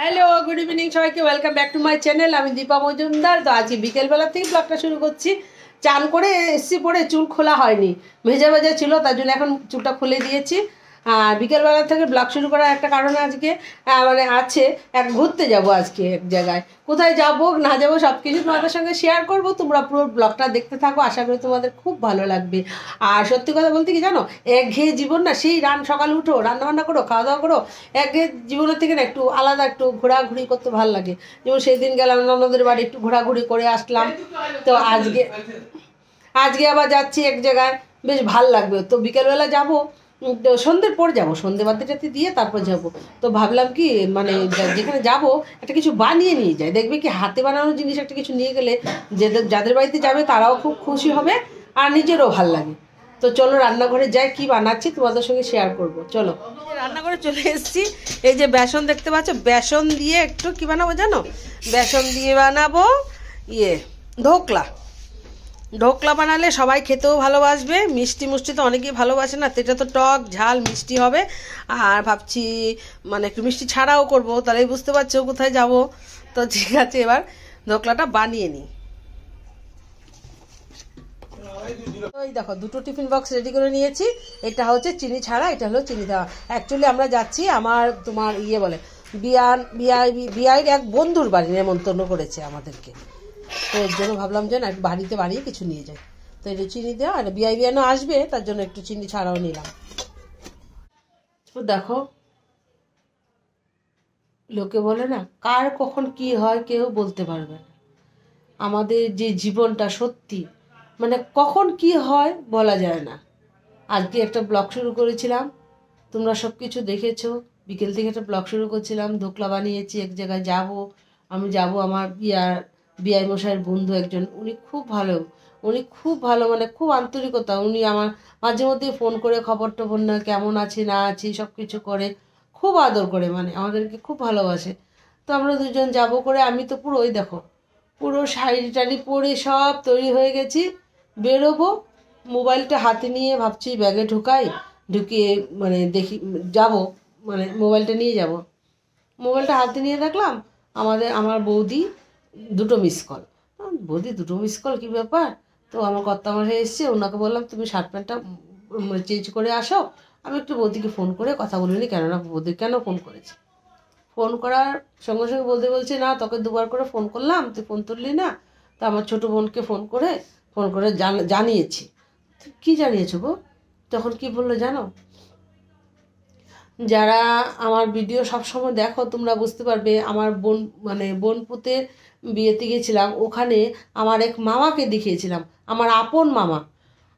Hello, good evening সবাইকে, welcome back to my channel. আমি দীপা মজুমদার। তো আজকে বিকেলবেলা থেকে ব্লগটা শুরু করছি। চান করে এসছি, পরে চুল খোলা হয়নি, ভেজা ভেজা ছিল, তার জন্য এখন চুলটা খুলে দিয়েছি। আর বিকেলবেলা থেকে ব্লগ শুরু করার একটা কারণ আজকে মানে আছে, ঘুরতে যাব আজকে এক জায়গায়। কোথায় যাব না যাব সব কিছু তোমাদের সঙ্গে শেয়ার করব। তোমরা পুরো ব্লগটা দেখতে থাকো, আশা করি তোমাদের খুব ভালো লাগবে। আর সত্যি কথা বলতে কি জানো, একঘেয়ে জীবন না, সেই সকালে উঠো, রান্নাবান্না করো, খাওয়া দাওয়া করো, একঘেয়ে জীবনের থেকে না একটু আলাদা, একটু ঘোরাঘুরি করতে ভালো লাগে। যেমন সেই দিন গেলাম ননদের বাড়ি, একটু ঘোরাঘুরি করে আসলাম। তো আজকে আবার যাচ্ছি এক জায়গায়, বেশ ভাল লাগবে। তো বিকেলবেলা যাবো, তো সন্ধ্যের পর যাবো, সন্ধ্যে বাতিটাতে দিয়ে তারপর যাব। তো ভাবলাম কি, মানে যেখানে যাব একটা কিছু বানিয়ে নিয়ে যায়, দেখবে কি হাতে বানানো জিনিস একটা কিছু নিয়ে গেলে যাদের বাড়িতে যাবে তারাও খুব খুশি হবে, আর নিজেরও ভাল লাগে। তো চলো রান্নাঘরে যাই, কি বানাচ্ছি তোমাদের সঙ্গে শেয়ার করব। চলো রান্নাঘরে চলে এসেছি। এই যে বেসন দেখতে পাচ্ছ, বেসন দিয়ে একটু কি বানাবো জানো, বেসন দিয়ে বানাবো ঢোকলা বানালে সবাই খেতেও ভালোবাসবে। মিষ্টি তো অনেকেই ভালোবাসে না, এটা তো টক ঝাল মিষ্টি হবে। আর ভাবছি মানে একটু মিষ্টি ছাড়াও করবো, তাহলেই বুঝতে পারছো কোথায় যাব। তো ঠিক আছে, এবার ঢোকলাটা বানিয়ে নিই। ওই দেখো, দুটো টিফিন বক্স রেডি করে নিয়েছি। এটা হচ্ছে চিনি ছাড়া, এটা হলো চিনি দেওয়া। অ্যাকচুয়ালি আমরা যাচ্ছি তোমার বলে বিয়ের এক বন্ধুর বাড়ি নেমন্তন্ন করেছে আমাদেরকে। তো এর জন্য ভাবলাম যে না, একটু বাড়িতে বানিয়ে কিছু নিয়ে যাই। তো একটু চিনি দেওয়া, আর বিয়ানো আসবে, তার জন্য একটু চিনি ছাড়াও নিলাম। তো দেখো, লোকে বলে না, কার কখন কি হয় কেউ বলতে পারবে না। আমাদের যে জীবনটা সত্যি, মানে কখন কি হয় বলা যায় না। আজকে একটা ব্লগ শুরু করেছিলাম, তোমরা সব কিছু দেখেছো। বিকেল থেকে একটা ব্লগ শুরু করছিলাম, ধোকলা বানিয়েছি, এক জায়গায় যাব। আমি যাব, আমার বিআই মশাইয়ের বন্ধু একজন, উনি খুব ভালো, মানে খুব আন্তরিকতা। উনি আমার মাঝে মধ্যে ফোন করে খবর টবর না, কেমন আছি না আছি সব কিছু করে, খুব আদর করে, মানে আমাদেরকে খুব ভালোবাসে। তো আমরা দুজন যাব করে, আমি তো পুরো পুরো শাড়ি টাড়ি পরে সব তৈরি হয়ে গেছি, বেরোবো। মোবাইলটা হাতে নিয়ে ভাবছি ব্যাগে ঢুকিয়ে মানে দেখি যাব, মানে মোবাইলটা নিয়ে যাব। মোবাইলটা হাতে নিয়ে দেখলাম আমার বৌদি দুটো মিস কল। দুটো মিস কল, কী ব্যাপার? তো আমার কর্তামশাই এসছে, ওনাকে বললাম তুমি শার্ট প্যান্টটা চেঞ্জ করে আসো, আমি একটু বৌদিকে ফোন করে কথা বলিনি, কেননা বৌদি কেন ফোন করেছে। ফোন করার সঙ্গে সঙ্গে বলছে না, তোকে দুবার করে ফোন করলাম, তুই ফোন তুললি না। তা আমার ছোটো বোনকে ফোন করে জানিয়েছি। কি জানিয়েছো গো? তখন কি বললো জানো, যারা আমার ভিডিও সবসময় দেখো তোমরা বুঝতে পারবে, আমার বোনপুতের বিয়েতে গেছিলাম, ওখানে আমার এক মামাকে দেখিয়েছিলাম, আমার আপন মামা।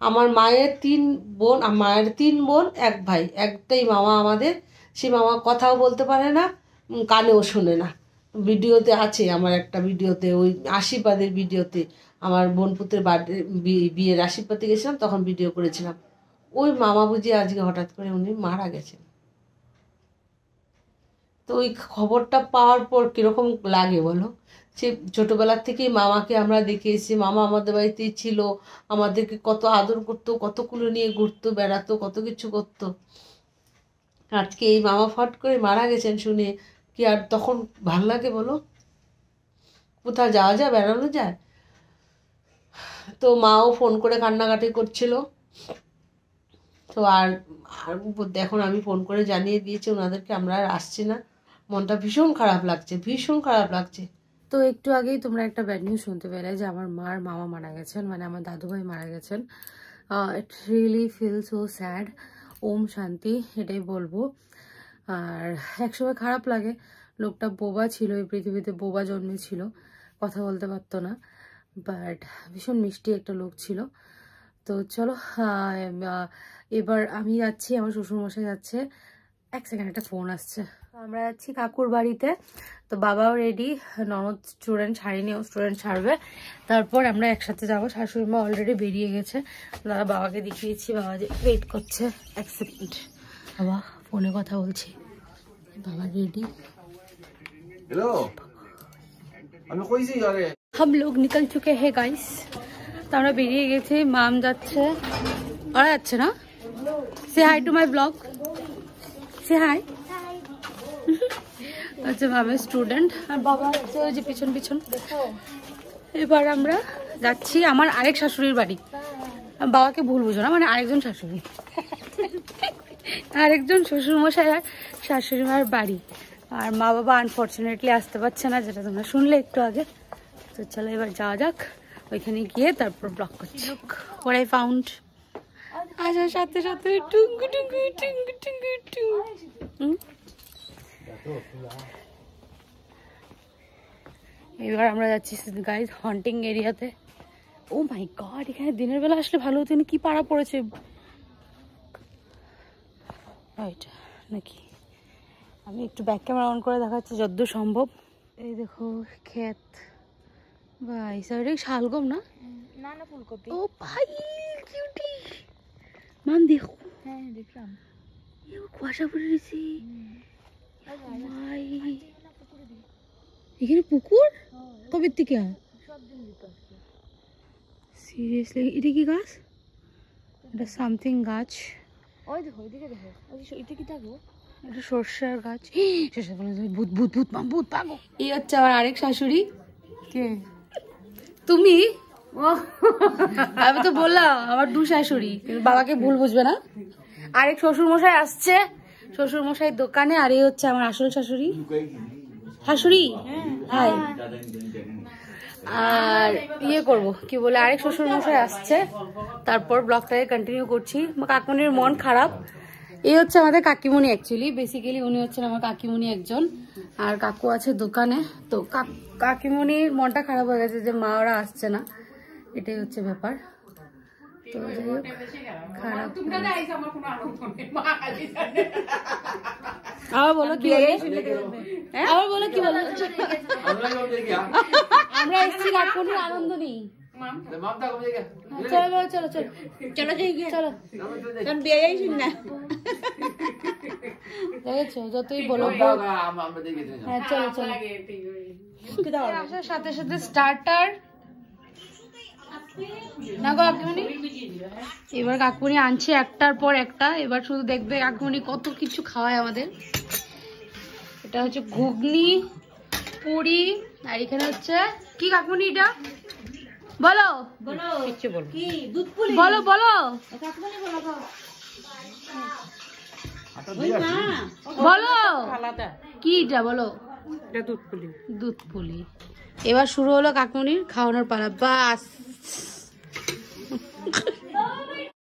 আমার মায়ের তিন বোন এক ভাই, একটাই মামা আমাদের। সেই মামা কথাও বলতে পারে না, কানেও শোনে না। ভিডিওতে আছে, আমার একটা ভিডিওতে, ওই আশীর্বাদের ভিডিওতে, আমার বোনপুতের বিয়ের আশীর্বাদে গেছিলাম, তখন ভিডিও করেছিলাম। ওই মামা বুঝি আজকে হঠাৎ করে উনি মারা গেছেন। তো ওই খবরটা পাওয়ার পর কীরকম লাগে বলো। সে ছোটোবেলার থেকেই মামাকে আমরা দেখে এসেছি, মামা আমাদের বাড়িতেই ছিল, আমাদেরকে কত আদর করতো, কতগুলো নিয়ে ঘুরতো বেড়াতো, কত কিছু করতো। আজকে এই মামা ফট করে মারা গেছেন শুনে কি আর তখন ভাল লাগে বলো? কোথাও যাওয়া যায়, বেড়ানো যায়? তো মাও ফোন করে কান্নাকাটি করছিল। তো আর এখন আমি ফোন করে জানিয়ে দিয়েছি ওনাদেরকে আমরা আর আসছি না। মনটা ভীষণ খারাপ লাগছে। তো একটু আগেই তোমরা একটা ব্যাড নিউজ শুনতে পেলে যে আমার মার মামা মারা গেছেন, মানে আমার দাদুভাই মারা গেছেন। It really feel so sad. ওম শান্তি, এটাই বলবো। আর একসময় খারাপ লাগে, লোকটা বোবা ছিল, এই পৃথিবীতে বোবা জন্মেছিল, কথা বলতে পারতো না, বাট ভীষণ মিষ্টি একটা লোক ছিল। তো চলো, এবার আমি যাচ্ছি, আমার শ্বশুরমশাই যাচ্ছে। এক সেকেন্ড, একটা ফোন আসছে। আমরা যাচ্ছি কাকুর বাড়িতে। তো বাবাও রেডি, ননদ স্টুডেন্ট ছাড়িনি, ও স্টুডেন্ট ছাড়বে, তারপর আমরা একসাথে যাবো। শাশুড়ি মা অলরেডি বেরিয়ে গেছে, দাদা বাবাকে দেখিয়েছি, বাবা যে ওয়েট করছে। এক সেকেন্ড, বাবা ফোনে কথা বলছি, বাবা রেডি। हेलो আমি কইছি আরে हम लोग निकल चुके हैं गाइस। তো আমরা বেরিয়ে গেছি, মাম যাচ্ছে, ওরা যাচ্ছে না। Say hi to my blog, say hi. তো হচ্ছে মামের স্টুডেন্ট আর বাবা হচ্ছে ওই যে পিছন পিছন। এবার আমরা যাচ্ছি আমার আরেক শাশুড়ির বাড়ি। বাবাকে ভুল বুঝো না, মানে আরেকজন শাশুড়ি, আরেকজন শ্বশুরমশাই আর শাশুড়ি মার বাড়ি। আর মা বাবা আনফর্চুনেটলি আসতে পারছে না, যেটা তোমরা শুনলে একটু আগে। তো চলো এবার যাওয়া যাক, ওইখানে গিয়ে তারপর ব্লগ করছি। What I found আসার সাথে সাথে টুঙ্গু টুঙ্গু টুঙ্গু টুঙ্গু টুঙ্গু। এবার আমরা যাচ্ছি গাইজ হন্টিং এরিয়াতে। ও মাই গড, এখানে দিনের বেলা আসলে ভালো হতো। কি পাড়া পড়েছে রাইট নাকি? আমি একটু ব্যাক ক্যামেরা অন করে দেখাচ্ছি যতদূর সম্ভব। এই দেখো ক্ষেত, ভাই সাইডে শালগম না না না ফুলকপি। ও ভাই কিউটি মান দেখো। হ্যাঁ দেখলাম, কুয়াশা পড়ে রয়েছে ভাই। এখানে পুকুর কবে থেকে? সিরিয়াসলি এটা কি গাছ? এটা সামথিং গাছ। ওই দেখো ওইদিকে দেখো, এটা কি থাকবো? এটা সর্ষের গাছ। ভূত ভূত ভূত ভূত পাগো। এই হচ্ছে আমার আরেক শাশুড়ি। কে তুমি? আমি তো বললাম আমার দু শাশুড়ি, বাবাকে ভুল বুঝবে না। আরেক শ্বশুর মশাই আসছে, শ্বশুর মশাই দোকানে। আর এই হচ্ছে আমার আসল শাশুড়ি। শাশুড়ি হাই। আর ইয়ে করবো কি বলে, আরেক শ্বশুর মশাই আসছে, তারপর ব্লগটাকে কন্টিনিউ করছি। কাকুমনির মন খারাপ। এই হচ্ছে আমাদের কাকিমণি, অ্যাকচুয়ালি বেসিক্যালি উনি হচ্ছেন আমার কাকিমণি একজন, আর কাকু আছে দোকানে। তো কাকিমণির মনটা খারাপ হয়ে গেছে যে মা ওরা আসছে না, এটাই হচ্ছে ব্যাপার। তো যাই হোক খারাপ। আবার বলো কি বলে, আবার বলো কি বলো। আমরা এসেছি কাকুমণির আনন্দ নেই। চলো চলো চলো চলো চলো দেখেছো, যতই বলো। হ্যাঁ চলো চলো। আসার সাথে সাথে স্টার্টার না গো কাকুমণি। এবার কাকুমণি আনছে একটার পর একটা। এবার শুধু দেখবে কাকুমণি কত কিছু খাওয়ায় আমাদের। এটা হচ্ছে ঘুগনি, পুরি, আর এখানে হচ্ছে কি কাকুমণি এটা বলো বলো কিছু বলো, কি দুধ পুলি বলো বলো কাকুমণি বলো বলো কি এটা বলো। এটা দুধ পুলি, দুধ পুলি। এবার শুরু হলো কাকুমণির খাওয়ানোর পালা। বাস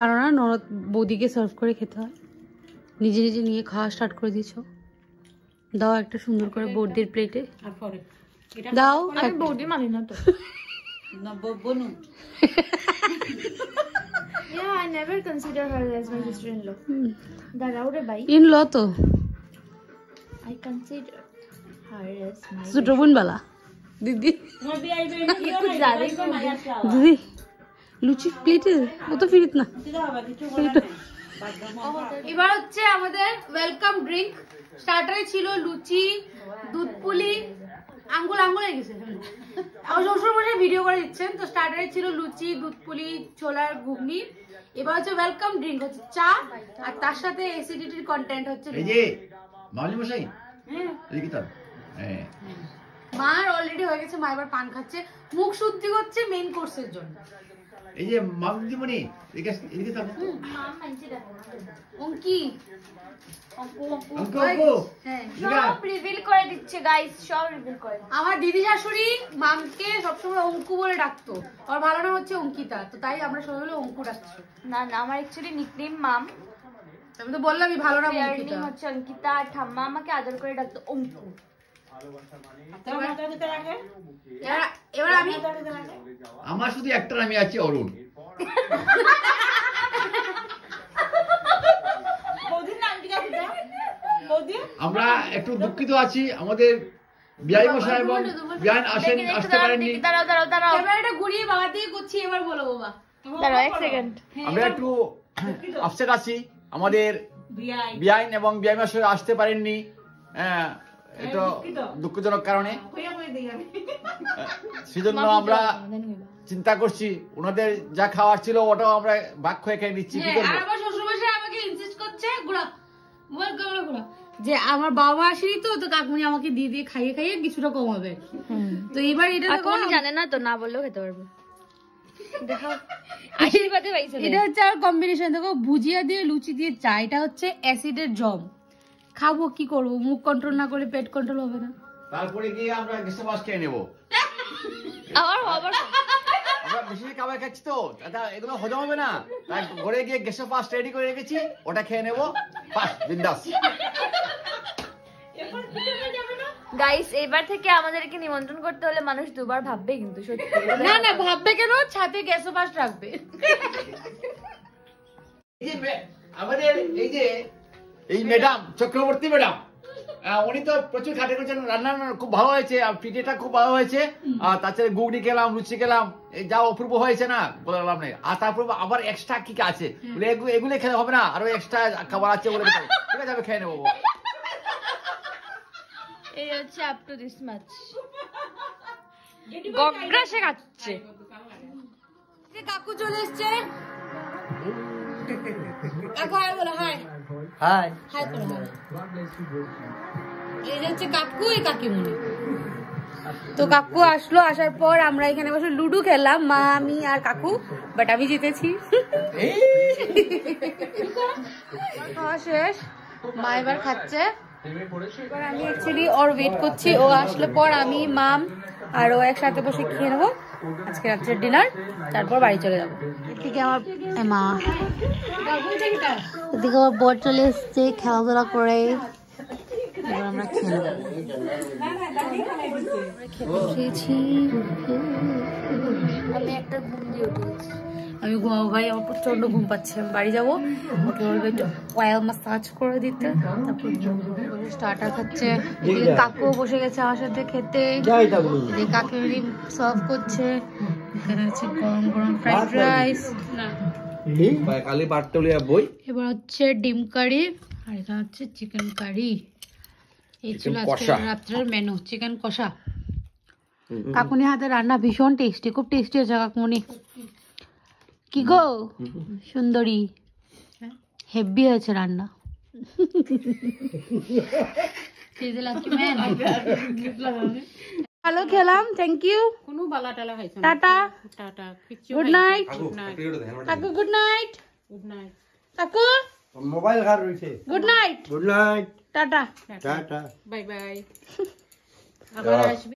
কারণ না ননদ বৌদিকে সার্ভ করে খেতে হয়, নিজে নিজে নিয়ে খাওয়া স্টার্ট করে দিয়েছো। দাও একটা সুন্দর করে বৌদির প্লেটে দাও। বৌদি মানি না তো। Yeah, I never consider her as my sister-in-law. Daraure bhai. In-law to. I consider her as my. Suto bun bala. Didi. कुछ ज्यादा ही कर दिया। Didi. লুচি প্লেটে ও তো ফিরিত না। এবার হচ্ছে আমাদের ওয়েলকাম ড্রিঙ্ক। স্টার্টারে ছিল লুচি, দুধ পুলি, আঙ্গুল আঙ্গুল হয়ে গেছে। আমার শ্বশুর মশাই ভিডিও করে দিচ্ছেন। তো স্টার্টারে ছিল লুচি, দুধ পুলি, ছোলার ঘুগনি। এবার হচ্ছে ওয়েলকাম ড্রিঙ্ক হচ্ছে চা, আর তার সাথে অ্যাসিডিটির কন্টেন্ট হচ্ছে এই যে মামনি মশাই। হ্যাঁ এই কি তার? হ্যাঁ মার অলরেডি হয়ে গেছে, মা এবার পান খাচ্ছে, মুখ শুদ্ধি করছে মেইন কোর্সের জন্য। এই যে মামনি মনি এদিকে তার। माम मंची दा। অঙ্কি অঙ্কো হ্যাঁ সব রিভিল করে দিচ্ছে গাইস, সব রিভিল করে। আমার দিদি শাশুড়ি মামকে সবসময় অঙ্কু বলে ডাকতো, আর ভালো নাম হচ্ছে অঙ্কিতা, তো তাই আমরা সবাই বলে অঙ্কু ডাকছি। না না, আমার অ্যাকচুয়ালি নিকনেম মাম, আমি তো বললামই ভালো নাম প্লেয়ার অঙ্কিতা। নেম হচ্ছে অঙ্কিতা, আর ঠাম্মা আমাকে আদর করে ডাকতো অঙ্কু। এবার আমি আমার শুধু একটা নামই আছে অরুণ। আমরা একটু দুঃখিত আছি, আমাদের বিআই মশাই এবং বিআইন আসতে পারেননি। দাঁড়াও দাঁড়াও দাঁড়াও, ক্যামেরাটা ঘুরিয়ে বাবা দিয়ে করছি। এবার বলো বাবা। দাঁড়াও এক সেকেন্ড। আমরা একটু আপসেট আছি, আমাদের বিআইন এবং বিআই মশাই আসতে পারেননি। হ্যাঁ এটা দুঃখজনক কারণে, সেজন্য আমরা চিন্তা করছি ওনাদের যা খাওয়ার ছিল ওটাও আমরা ভাগ হয়ে খেয়ে নিচ্ছি। কি করবো? আমার শ্বশুর মশাই আমাকে ইনসিস্ট করছে ঘোরা মোবাইল ক্যামেরা ঘোরা, যে আমার বাবা মা আসেনি তো কাকুমনি আমাকে দিয়ে দিয়ে খাইয়ে খাইয়ে কিছুটা কমাবে। তো এবার এটা কোন জানে না তো, না বললেও খেতে পারবে। দেখো আশীর্বাদে পাইছে। এটা হচ্ছে আর কম্বিনেশন, দেখো ভুজিয়া দিয়ে লুচি দিয়ে চা, এটা হচ্ছে অ্যাসিডের জব। খাবো কি করবো, মুখ কন্ট্রোল না করে পেট কন্ট্রোল হবে না। তারপরে গিয়ে আমরা গেস্ট মাছ খেয়ে নেবো। আবার আমরা বেশি খাবার খাচ্ছি তো এগুলো হজম হবে না, তাই ঘরে গিয়ে গেস্ট ফাস্ট রেডি করে রেখেছি, ওটা খেয়ে নেবো ফাস্ট বিন্দাস। গাইস এবার থেকে আমাদেরকে নিমন্ত্রণ করতে হলে মানুষ দুবার ভাববে কিন্তু সত্যি। না না ভাববে কেন, ছাদে গ্যাস ফাস্ট রাখবে। আমাদের এই ম্যাডাম চক্রবর্তী ম্যাডাম, উনি তো প্রচুর খাটে করেছেন, রান্না খুব ভালো হয়েছে, আর পিঠেটা খুব ভালো হয়েছে, আর তাছাড়া গুগনি খেলাম, লুচি খেলাম, যা অপূর্ব হয়েছে না বললাম না। আর তারপর আবার এক্সট্রা কি কি আছে, এগুলো খেলে হবে না, আরো এক্সট্রা খাবার আছে বলে ঠিক আছে আমি খেয়ে নেবো। এই হচ্ছে আপ টু দিস মাচ গগ্রাসে খাচ্ছে। কাকু চলে এসছে, কাকু হাই বলো, হাই হাই হাই করো, হাই। এই যে হচ্ছে কাকু, এই কাকিমুনি। তো কাকু আসলো, আসার পর আমরা এখানে বসে লুডো খেললাম, মা আমি আর কাকু, বাট আমি জিতেছি। খাওয়া শেষ, মা এবার খাচ্ছে। এবার আমি অ্যাকচুয়ালি ওর ওয়েট করছি, ও আসলে পর আমি মাম আর ও একসাথে বসে খেয়ে নেবো আজকে রাত্রের ডিনার, তারপর বাড়ি চলে যাবো। এদিকে আমার মা, এদিকে আমার বর চলে এসছে খেলাধুলা করে, এবার আমরা খেয়ে নেবো। আমি একটা ঘুম দিয়ে উঠেছি। আমি ঘুমাবো ভাই, আমার প্রচন্ড ঘুম পাচ্ছে, আমি বাড়ি যাবো, ওকে বলবো একটু অয়েল মাসাজ করে দিতে, তারপর স্টার্টার খাচ্ছে। এদিকে কাকু বসে গেছে আমার সাথে খেতে, এদিকে কাকুরি সার্ভ করছে, এখানে হচ্ছে গরম গরম ফ্রাইড রাইস, কালি বাটতলিয়া বই, এবার হচ্ছে ডিম কারি, আর এখানে হচ্ছে চিকেন কারি। এই ছিল আজকে রাত্রের মেনু, চিকেন কষা। কাকুনি হাতে রান্না ভীষণ টেস্টি, খুব টেস্টি হয়েছে কাকুনি। কি গো সুন্দরী, হেভি হয়েছে রান্না। ভালো খেলাম, থ্যাংক ইউ। কোনো বালা টালা খাইছো, টাটা টাটা, গুড নাইট কাকু, গুড নাইট গুড নাইট কাকু, মোবাইল ঘর রইছে, good night good night, tata tata, bye bye. আবার আসবে।